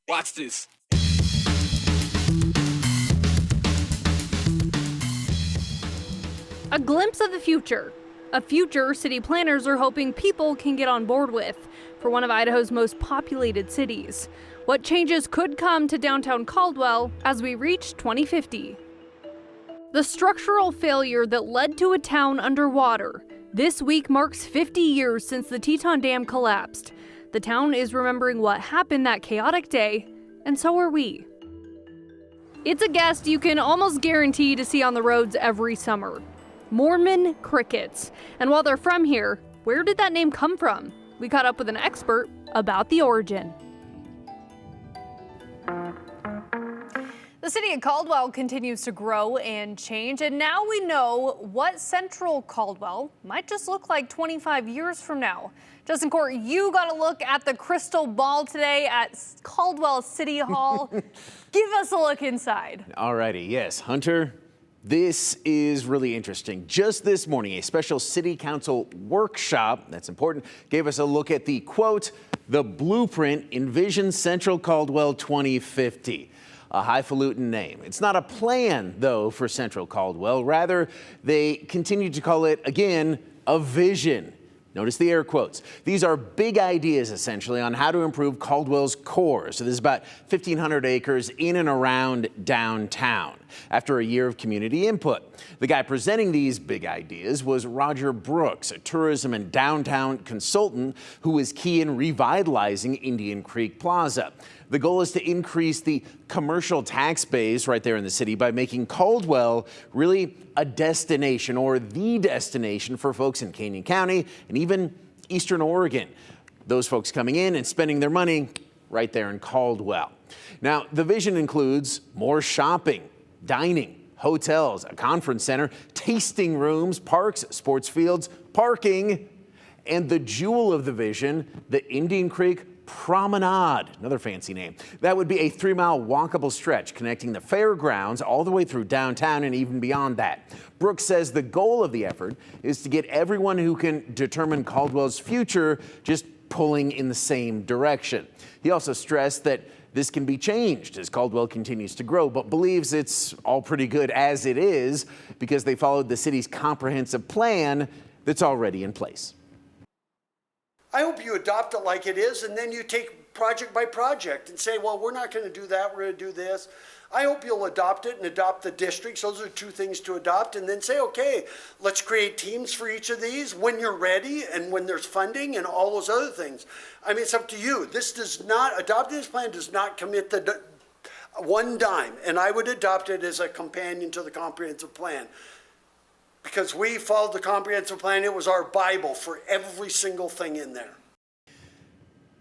Watch this. A glimpse of the future. A future city planners are hoping people can get on board with for one of Idaho's most populated cities. What changes could come to downtown Caldwell as we reach 2050? The structural failure that led to a town underwater. This week marks 50 years since the Teton Dam collapsed. The town is remembering what happened that chaotic day, and so are we. It's a guest you can almost guarantee to see on the roads every summer. Mormon crickets. And while they're from here, where did that name come from? We caught up with an expert about the origin. The city of Caldwell continues to grow and change, and now we know what Central Caldwell might just look like 25 years from now. Justin Court, you got a look at the crystal ball today at Caldwell City Hall. Give us a look inside. Alrighty, yes, Hunter, this is really interesting. Just this morning, a special city council workshop, that's important, gave us a look at the, quote, the blueprint Envision Central Caldwell 2050. A highfalutin name. It's not a plan, though, for Central Caldwell. Rather, they continue to call it, again, a vision. Notice the air quotes. These are big ideas, essentially, on how to improve Caldwell's core. So this is about 1,500 acres in and around downtown. After a year of community input, the guy presenting these big ideas was Roger Brooks, a tourism and downtown consultant who was key in revitalizing Indian Creek Plaza. The goal is to increase the commercial tax base right there in the city by making Caldwell really a destination, or the destination, for folks in Canyon County and even Eastern Oregon. Those folks coming in and spending their money right there in Caldwell. Now, the vision includes more shopping, dining, hotels, a conference center, tasting rooms, parks, sports fields, parking, and the jewel of the vision, the Indian Creek Promenade, another fancy name. That would be a 3-mile walkable stretch connecting the fairgrounds all the way through downtown and even beyond that. Brooks says the goal of the effort is to get everyone who can determine Caldwell's future just pulling in the same direction. He also stressed that this can be changed as Caldwell continues to grow, but believes it's all pretty good as it is because they followed the city's comprehensive plan that's already in place. I hope you adopt it like it is, and then you take project by project and say, well, we're not going to do that, we're going to do this. I hope you'll adopt it and adopt the districts. Those are 2 things to adopt, and then say, okay, let's create teams for each of these when you're ready and when there's funding and all those other things. I mean, it's up to you. This does not, adopting this plan does not commit the one dime, and I would adopt it as a companion to the comprehensive plan. Because we followed the comprehensive plan. It was our Bible for every single thing in there.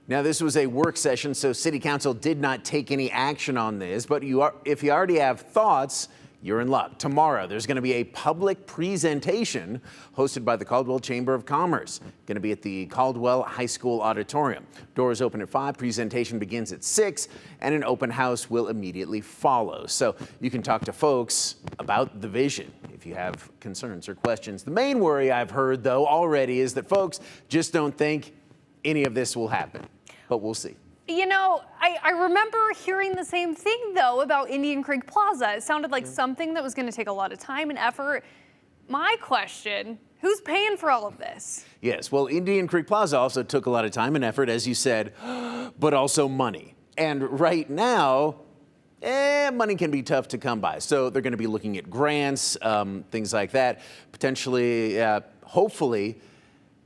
Now, this was a work session, so City Council did not take any action on this, but if you already have thoughts, you're in luck. Tomorrow, there's going to be a public presentation hosted by the Caldwell Chamber of Commerce. Going to be at the Caldwell High School Auditorium. Doors open at 5, presentation begins at 6, and an open house will immediately follow. So you can talk to folks about the vision if you have concerns or questions. The main worry I've heard, though, already is that folks just don't think any of this will happen, but we'll see. You know, I remember hearing the same thing, though, about Indian Creek Plaza. It sounded like something that was going to take a lot of time and effort. My question, who's paying for all of this? Yes, well, Indian Creek Plaza also took a lot of time and effort, as you said, but also money. And right now, money can be tough to come by. So they're going to be looking at grants, things like that, potentially, hopefully,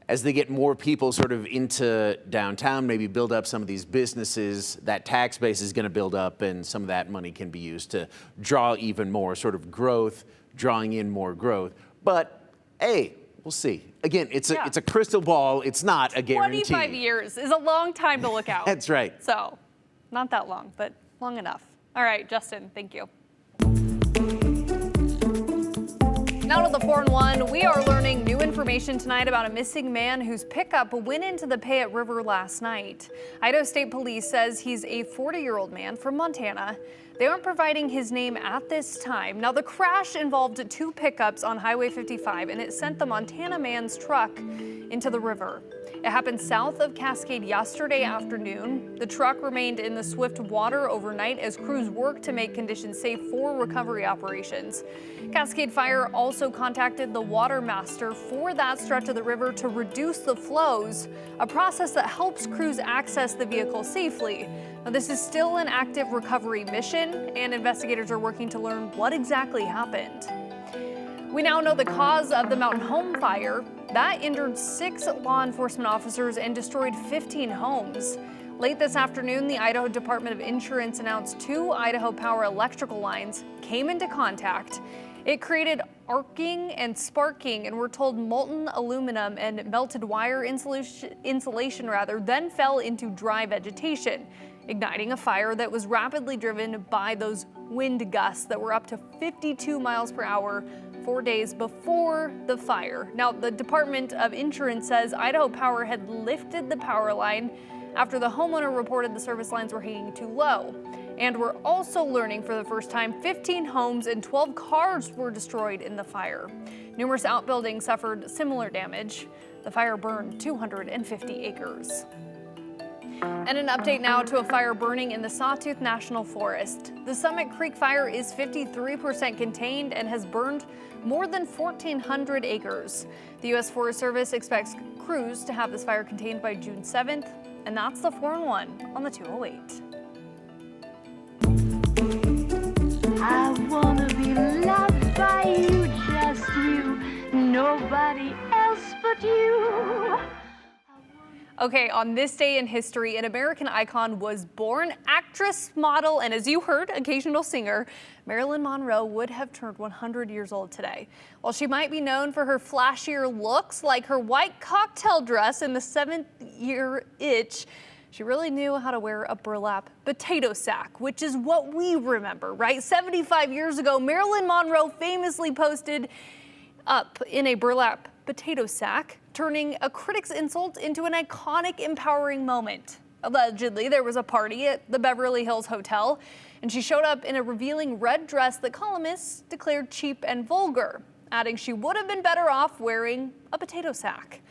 as they get more people sort of into downtown, maybe build up some of these businesses, that tax base is going to build up, and some of that money can be used to draw even more sort of growth, drawing in more growth. But hey, we'll see. Again, it's a crystal ball. It's not a guarantee. 25 years is a long time to look out. That's right. So not that long, but long enough. All right, Justin, thank you. Now to the 4-in-1, we are learning new information tonight about a missing man whose pickup went into the Payette River last night. Idaho State Police says he's a 40-year-old man from Montana. They aren't providing his name at this time. Now, the crash involved 2 pickups on Highway 55, and it sent the Montana man's truck into the river. It happened south of Cascade yesterday afternoon. The truck remained in the swift water overnight as crews worked to make conditions safe for recovery operations. Cascade Fire also contacted the water master for that stretch of the river to reduce the flows, a process that helps crews access the vehicle safely. Now, this is still an active recovery mission, and investigators are working to learn what exactly happened. We now know the cause of the Mountain Home fire. That injured 6 law enforcement officers and destroyed 15 homes. Late this afternoon, the Idaho Department of Insurance announced 2 Idaho Power electrical lines came into contact. It created arcing and sparking, and we're told molten aluminum and melted wire insulation then fell into dry vegetation, igniting a fire that was rapidly driven by those wind gusts that were up to 52 miles per hour 4 days before the fire. Now, the Department of Insurance says Idaho Power had lifted the power line after the homeowner reported the service lines were hanging too low. And we're also learning for the first time 15 homes and 12 cars were destroyed in the fire. Numerous outbuildings suffered similar damage. The fire burned 250 acres. And an update now to a fire burning in the Sawtooth National Forest. The Summit Creek fire is 53% contained and has burned more than 1,400 acres. The U.S. Forest Service expects crews to have this fire contained by June 7th, and that's the 4-1 on the 208. I wanna be loved by you, just you, nobody else but you. Okay, on this day in history, an American icon was born. Actress, model, and as you heard, occasional singer, Marilyn Monroe would have turned 100 years old today. While she might be known for her flashier looks, like her white cocktail dress in The 7th Year Itch, she really knew how to wear a burlap potato sack, which is what we remember, right? 75 years ago, Marilyn Monroe famously posted up in a burlap potato sack, turning a critic's insult into an iconic, empowering moment. Allegedly, there was a party at the Beverly Hills Hotel, and she showed up in a revealing red dress that columnists declared cheap and vulgar, adding she would have been better off wearing a potato sack.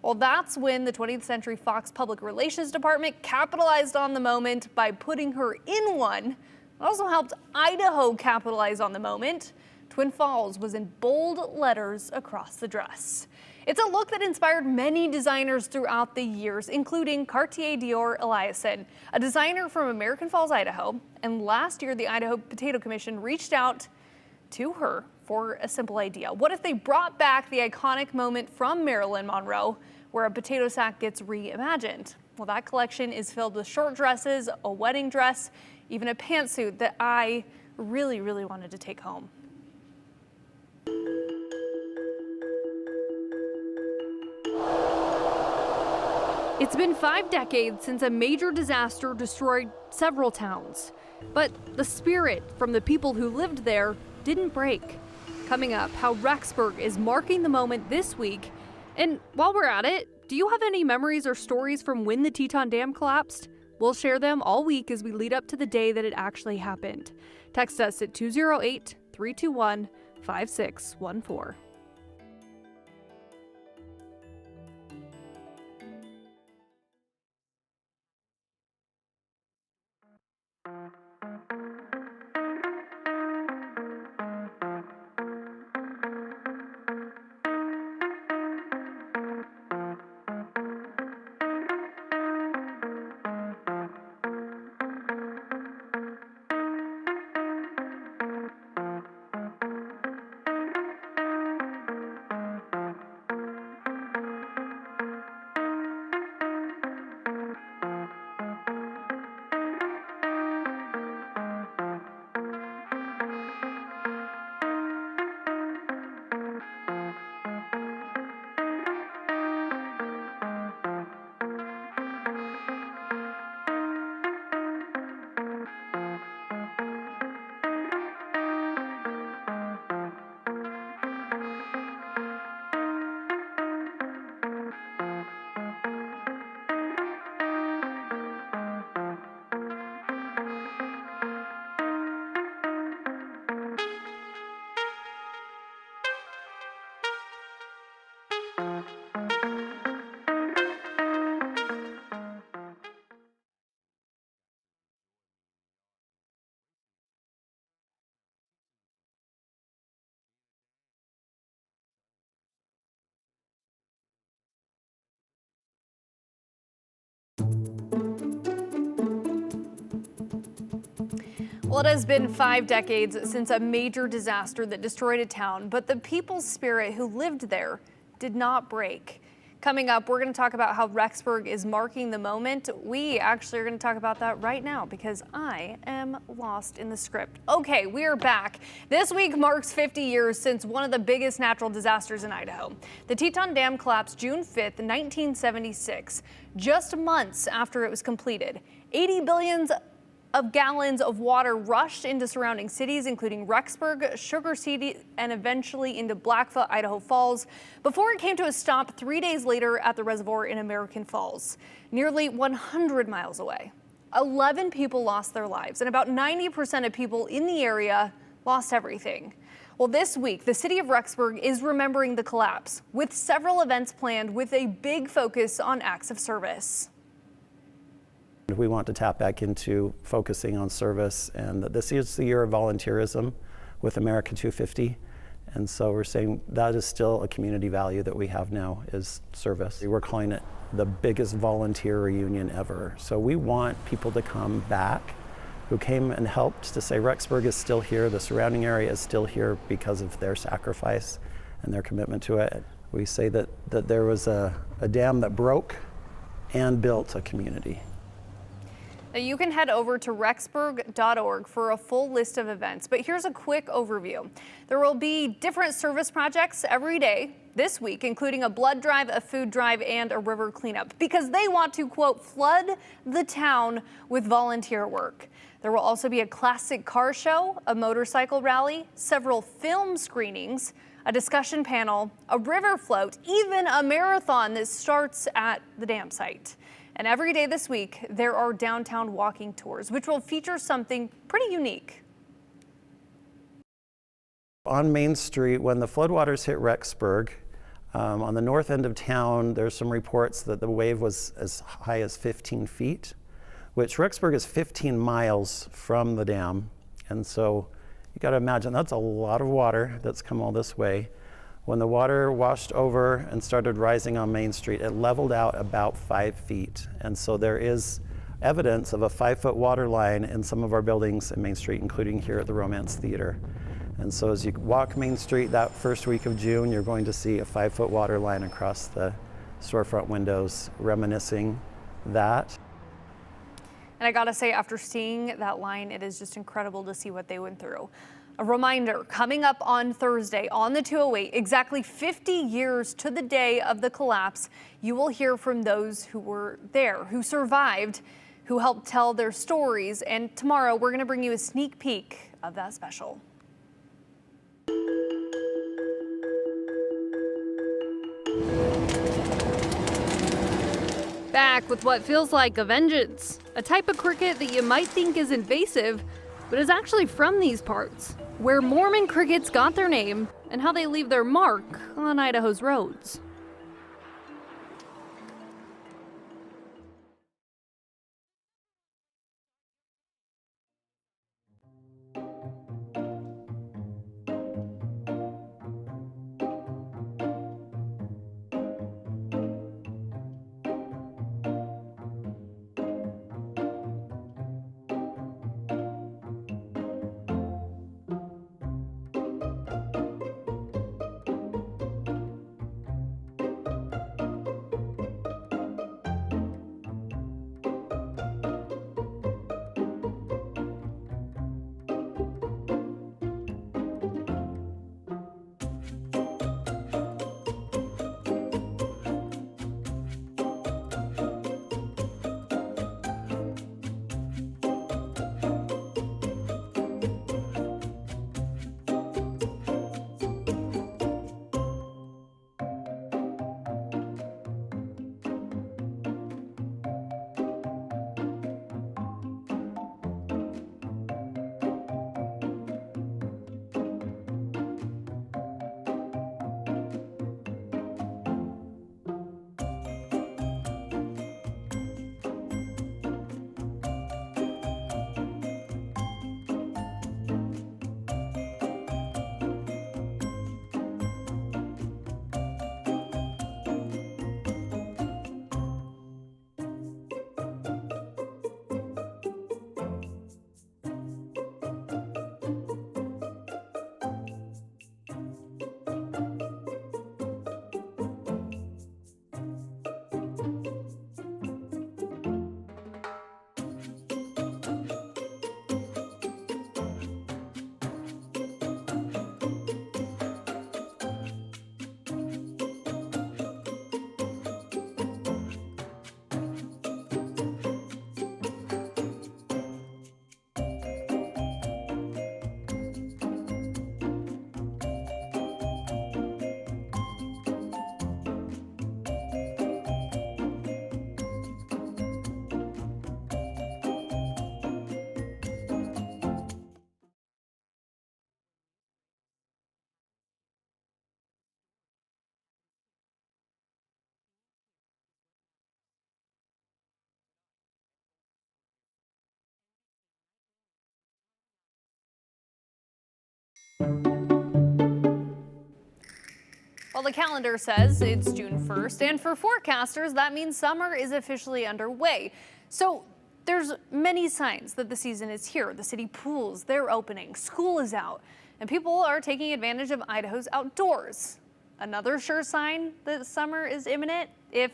Well, that's when the 20th Century Fox Public Relations Department capitalized on the moment by putting her in one. It also helped Idaho capitalize on the moment. Twin Falls was in bold letters across the dress. It's a look that inspired many designers throughout the years, including Cartier Dior Eliasson, a designer from American Falls, Idaho. And last year, the Idaho Potato Commission reached out to her for a simple idea. What if they brought back the iconic moment from Marilyn Monroe, where a potato sack gets reimagined? Well, that collection is filled with short dresses, a wedding dress, even a pantsuit that I really wanted to take home. It's been 5 decades since a major disaster destroyed several towns, but the spirit from the people who lived there didn't break. Coming up, how Rexburg is marking the moment this week. And while we're at it, do you have any memories or stories from when the Teton Dam collapsed? We'll share them all week as we lead up to the day that it actually happened. Text us at 208-321-5614. Well, it has been 5 decades since a major disaster that destroyed a town, but the people's spirit who lived there did not break. Coming up, we're going to talk about how Rexburg is marking the moment. We actually are going to talk about that right now because I am lost in the script. Okay, we are back. This week marks 50 years since one of the biggest natural disasters in Idaho. The Teton Dam collapsed June 5th, 1976, just months after it was completed. 80 billion gallons of water rushed into surrounding cities, including Rexburg, Sugar City, and eventually into Blackfoot, Idaho Falls, before it came to a stop 3 days later at the reservoir in American Falls, nearly 100 miles away. 11 people lost their lives, and about 90% of people in the area lost everything. Well, this week, the city of Rexburg is remembering the collapse, with several events planned with a big focus on acts of service. We want to tap back into focusing on service, and this is the year of volunteerism with America 250. And so we're saying that is still a community value that we have now, is service. We're calling it the biggest volunteer reunion ever. So we want people to come back who came and helped, to say Rexburg is still here, the surrounding area is still here because of their sacrifice and their commitment to it. We say that there was a dam that broke and built a community. Now you can head over to rexburg.org for a full list of events, but here's a quick overview. There will be different service projects every day this week, including a blood drive, a food drive, and a river cleanup, because they want to, quote, flood the town with volunteer work. There will also be a classic car show, a motorcycle rally, several film screenings, a discussion panel, a river float, even a marathon that starts at the dam site. And every day this week, there are downtown walking tours, which will feature something pretty unique. On Main Street, when the floodwaters hit Rexburg, on the north end of town, there's some reports that the wave was as high as 15 feet, which Rexburg is 15 miles from the dam. And so you got to imagine that's a lot of water that's come all this way. When the water washed over and started rising on Main Street, it leveled out about 5 feet. And so there is evidence of a 5-foot water line in some of our buildings in Main Street, including here at the Romance Theater. And so as you walk Main Street that first week of June, you're going to see a 5-foot water line across the storefront windows, reminiscing that. And I gotta say, after seeing that line, it is just incredible to see what they went through. A reminder, coming up on Thursday on the 208, exactly 50 years to the day of the collapse, you will hear from those who were there, who survived, who helped tell their stories. And tomorrow, we're going to bring you a sneak peek of that special. Back with what feels like a vengeance, a type of cricket that you might think is invasive, but is actually from these parts, where Mormon crickets got their name and how they leave their mark on Idaho's roads. Well, the calendar says it's June 1st, and for forecasters, that means summer is officially underway. So there's many signs that the season is here. The city pools, they're opening, school is out, and people are taking advantage of Idaho's outdoors. Another sure sign that summer is imminent, if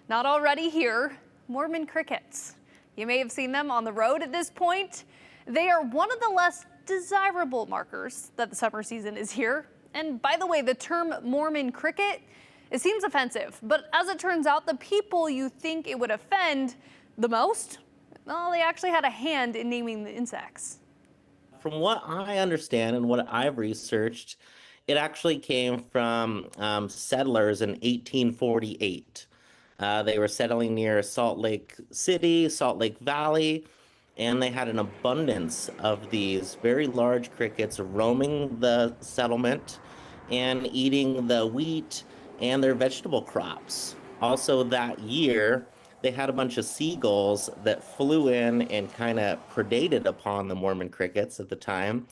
not already here, Mormon crickets. You may have seen them on the road at this point. They are one of the less desirable markers that the summer season is here. And by the way, the term Mormon cricket, it seems offensive, but as it turns out, the people you think it would offend the most, well, they actually had a hand in naming the insects. From what I understand and what I've researched, it actually came from settlers in 1848. They were settling near Salt Lake City, Salt Lake Valley, and they had an abundance of these very large crickets roaming the settlement and eating the wheat and their vegetable crops. Also that year, they had a bunch of seagulls that flew in and kind of predated upon the Mormon crickets at the time.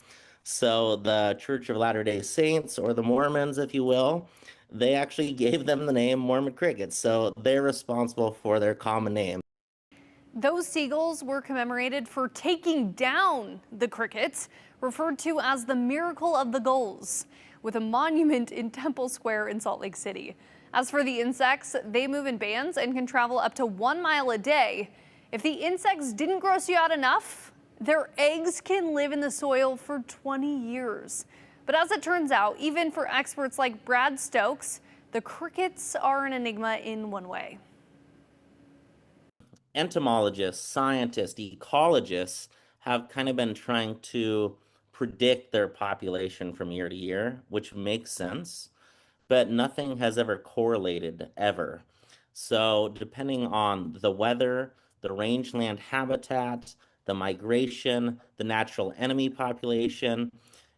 So the Church of Latter-day Saints, or the Mormons, if you will, they actually gave them the name Mormon crickets. So they're responsible for their common name. Those seagulls were commemorated for taking down the crickets, referred to as the Miracle of the Gulls, with a monument in Temple Square in Salt Lake City. As for the insects, they move in bands and can travel up to 1 mile a day. If the insects didn't gross you out enough, their eggs can live in the soil for 20 years. But as it turns out, even for experts like Brad Stokes, the crickets are an enigma in one way. Entomologists, scientists, ecologists have kind of been trying to predict their population from year to year, which makes sense, but nothing has ever correlated ever. So depending on the weather, the rangeland habitat, the migration, the natural enemy population,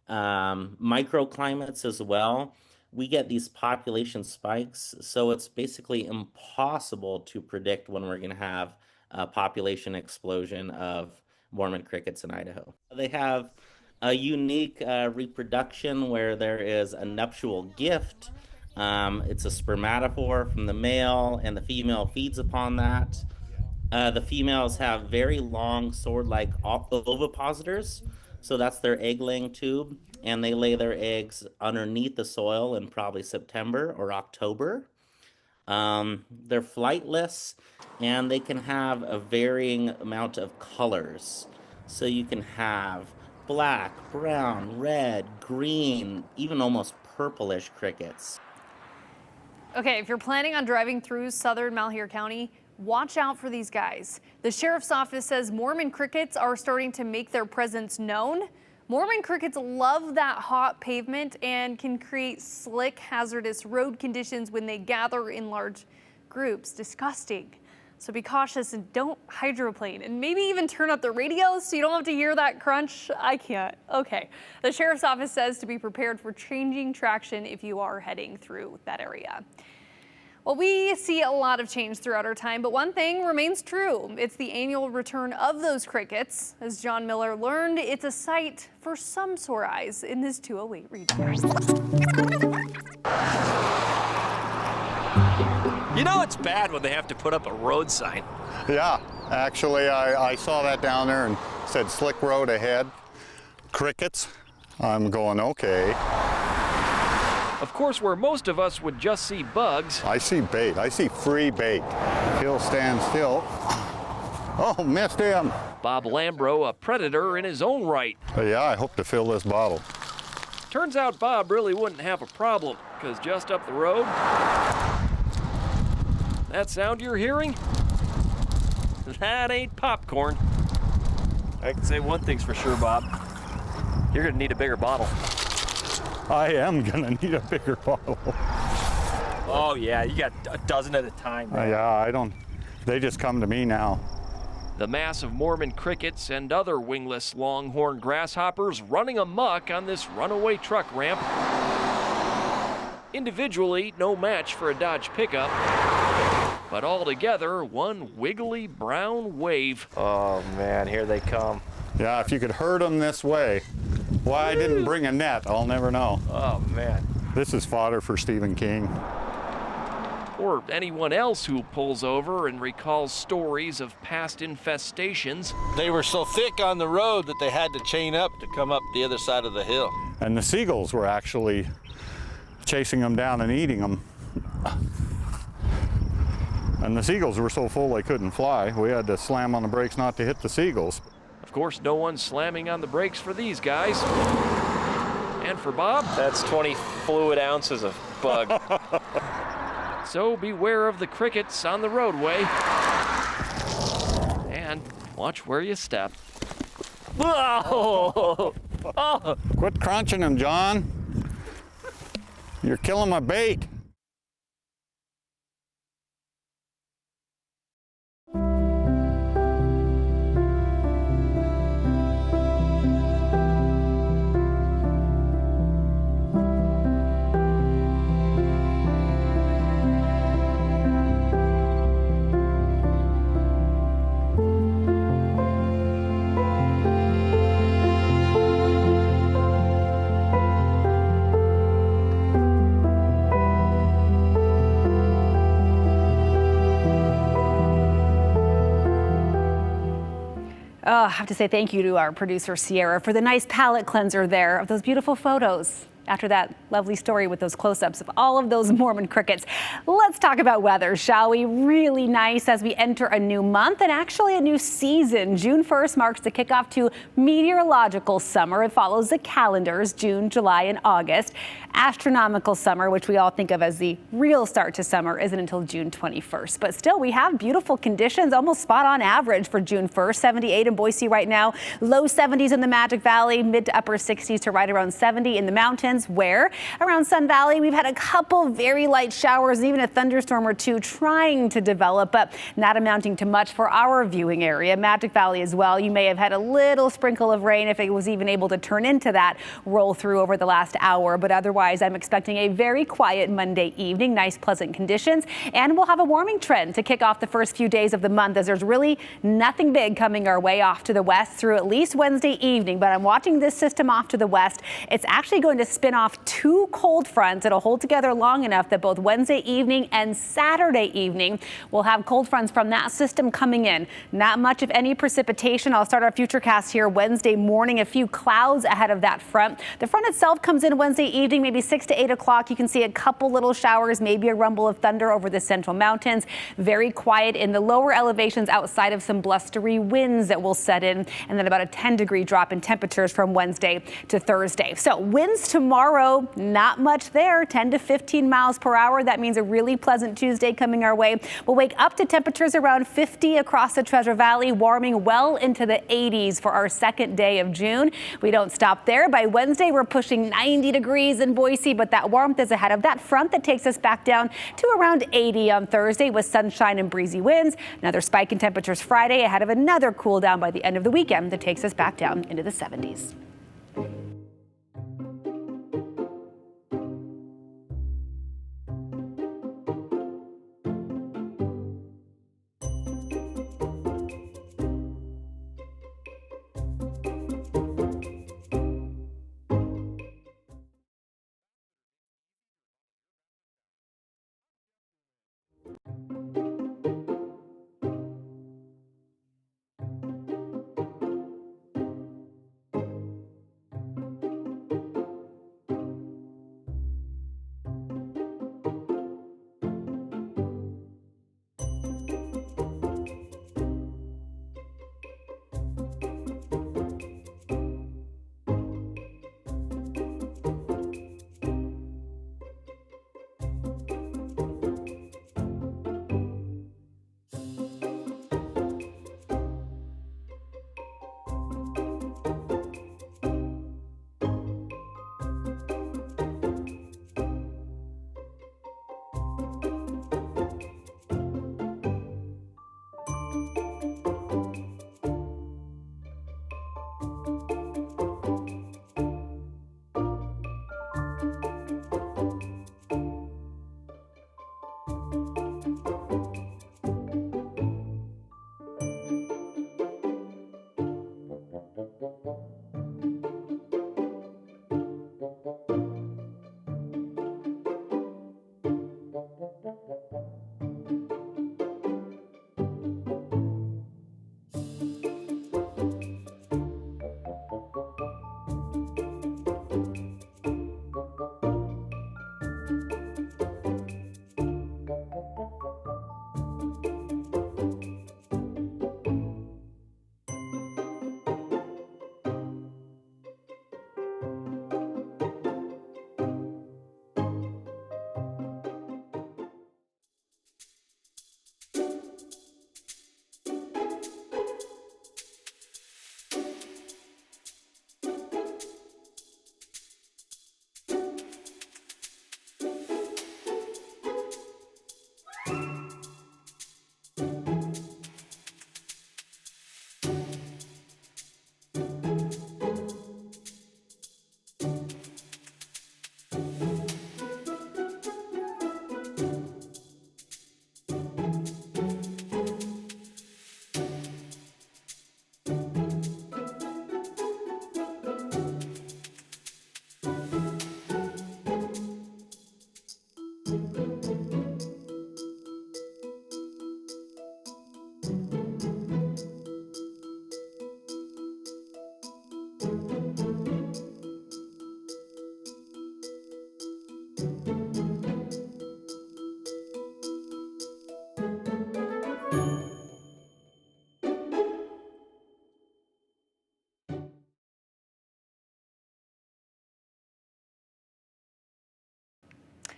microclimates as well, we get these population spikes. So it's basically impossible to predict when we're going to have a population explosion of Mormon crickets in Idaho. They have a unique reproduction where there is a nuptial gift. It's a spermatophore from the male, and the female feeds upon that. The females have very long sword-like ovipositors, so that's their egg-laying tube, and they lay their eggs underneath the soil in probably September or October. They're flightless, and they can have a varying amount of colors. So you can have black, brown, red, green, even almost purplish crickets. Okay, if you're planning on driving through southern Malheur County, watch out for these guys. The sheriff's office says Mormon crickets are starting to make their presence known. Mormon crickets love that hot pavement and can create slick, hazardous road conditions when they gather in large groups. Disgusting. So be cautious and don't hydroplane, and maybe even turn up the radios so you don't have to hear that crunch. I can't. Okay. The sheriff's office says to be prepared for changing traction if you are heading through that area. Well, we see a lot of change throughout our time, but one thing remains true. It's the annual return of those crickets. As John Miller learned, it's a sight for some sore eyes in this 208 region. You know it's bad when they have to put up a road sign. Yeah, actually I saw that down there and said slick road ahead. Crickets. I'm going, okay. Of course, where most of us would just see bugs. I see bait. I see free bait. He'll stand still. Oh, missed him. Bob Lambro, a predator in his own right. Yeah, I hope to fill this bottle. Turns out Bob really wouldn't have a problem, because just up the road, that sound you're hearing? That ain't popcorn. I can say one thing's for sure, Bob. You're gonna need a bigger bottle. I am gonna need a bigger bottle. Oh yeah, you got a dozen at a time. Yeah, I don't, they just come to me now. The mass of Mormon crickets and other wingless longhorn grasshoppers running amok on this runaway truck ramp. Individually, no match for a Dodge pickup, but all together, one wiggly brown wave. Oh man, here they come. Yeah, if you could herd them this way, Why I didn't bring a net, I'll never know. Oh, man. This is fodder for Stephen King. Or anyone else who pulls over and recalls stories of past infestations. They were so thick on the road that they had to chain up to come up the other side of the hill. And the seagulls were actually chasing them down and eating them. And the seagulls were so full they couldn't fly. We had to slam on the brakes not to hit the seagulls. Of course, no one's slamming on the brakes for these guys. And for Bob, that's 20 fluid ounces of bug. So beware of the crickets on the roadway. And watch where you step. Oh! Oh. Quit crunching them, John. You're killing my bait. Oh, I have to say thank you to our producer, Sierra, for the nice palette cleanser there of those beautiful photos. After that lovely story with those close-ups of all of those Mormon crickets. Let's talk about weather, shall we? Really nice as we enter a new month and actually a new season. June 1st marks the kickoff to meteorological summer. It follows the calendars, June, July, and August. Astronomical summer, which we all think of as the real start to summer, isn't until June 21st. But still, we have beautiful conditions, almost spot on average for June 1st. 78 in Boise right now, low 70s in the Magic Valley, mid to upper 60s to right around 70 in the mountains, where around Sun Valley we've had a couple very light showers, even a thunderstorm or two trying to develop, but not amounting to much for our viewing area. Magic Valley as well. You may have had a little sprinkle of rain if it was even able to turn into that roll through over the last hour, but otherwise I'm expecting a very quiet Monday evening, nice pleasant conditions, and we'll have a warming trend to kick off the first few days of the month as there's really nothing big coming our way off to the west through at least Wednesday evening. But I'm watching this system off to the west. It's actually going to spin off two cold fronts. It'll hold together long enough that both Wednesday evening and Saturday evening we'll have cold fronts from that system coming in. Not much of any precipitation. I'll start our futurecast here Wednesday morning. A few clouds ahead of that front. The front itself comes in Wednesday evening, maybe 6 to 8 o'clock. You can see a couple little showers, maybe a rumble of thunder over the central mountains. Very quiet in the lower elevations outside of some blustery winds that will set in, and then about a 10-degree drop in temperatures from Wednesday to Thursday. So winds tomorrow, not much there, 10 to 15 miles per hour. That means a really pleasant Tuesday coming our way. We'll wake up to temperatures around 50 across the Treasure Valley, warming well into the 80s for our second day of June. We don't stop there. By Wednesday, we're pushing 90 degrees in Boise, but that warmth is ahead of that front that takes us back down to around 80 on Thursday with sunshine and breezy winds. Another spike in temperatures Friday ahead of another cool down by the end of the weekend that takes us back down into the 70s.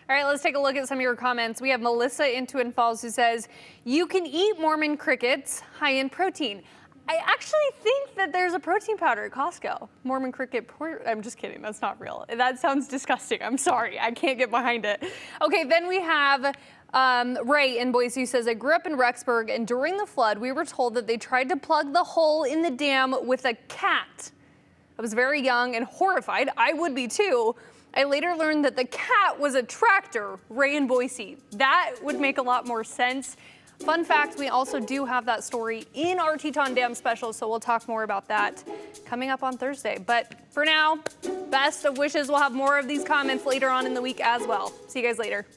All right, let's take a look at some of your comments. We have Melissa in Twin Falls who says, you can eat Mormon crickets, high in protein. I actually think that there's a protein powder at Costco. Mormon cricket, I'm just kidding, that's not real. That sounds disgusting, I'm sorry, I can't get behind it. Okay, then we have Ray in Boise says, I grew up in Rexburg and during the flood, we were told that they tried to plug the hole in the dam with a cat. I was very young and horrified, I would be too. I later learned that the cat was a tractor, Ray in Boise. That would make a lot more sense. Fun fact, we also do have that story in our Teton Dam special, so we'll talk more about that coming up on Thursday. But for now, best of wishes. We'll have more of these comments later on in the week as well. See you guys later.